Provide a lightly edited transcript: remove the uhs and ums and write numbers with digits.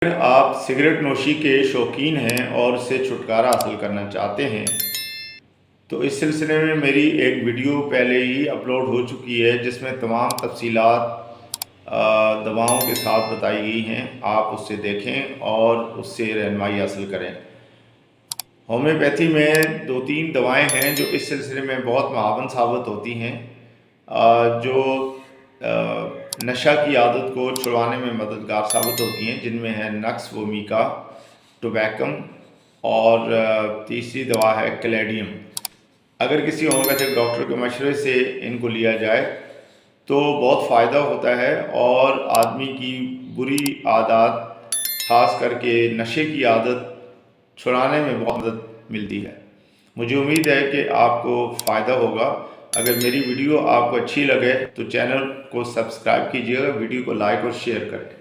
اگر آپ سگریٹ نوشی کے شوقین ہیں اور اس سے چھٹکارا حاصل کرنا چاہتے ہیں تو اس سلسلے میں میری ایک ویڈیو پہلے ہی اپلوڈ ہو چکی ہے جس میں تمام تفصیلات دواؤں کے ساتھ بتائی گئی ہیں. آپ اس سے دیکھیں اور اس سے رہنمائی حاصل کریں. ہومیوپیتھی میں 2-3 دوائیں ہیں جو اس سلسلے میں بہت معاون ثابت ہوتی ہیں، جو نشہ کی عادت کو چھڑوانے میں مددگار ثابت ہوتی ہیں، جن میں ہے نکس وومیکا، ٹوبیکم اور تیسری دوا ہے کلیڈیم. اگر کسی ہومیوپیتھک ڈاکٹر کے مشورے سے ان کو لیا جائے تو بہت فائدہ ہوتا ہے اور آدمی کی بری عادات، خاص کر کے نشے کی عادت چھڑانے میں بہت مدد ملتی ہے. مجھے امید ہے کہ آپ کو فائدہ ہوگا. اگر میری ویڈیو آپ کو اچھی لگے تو چینل کو سبسکرائب کیجیے گا، ویڈیو کو لائک اور شیئر کریں.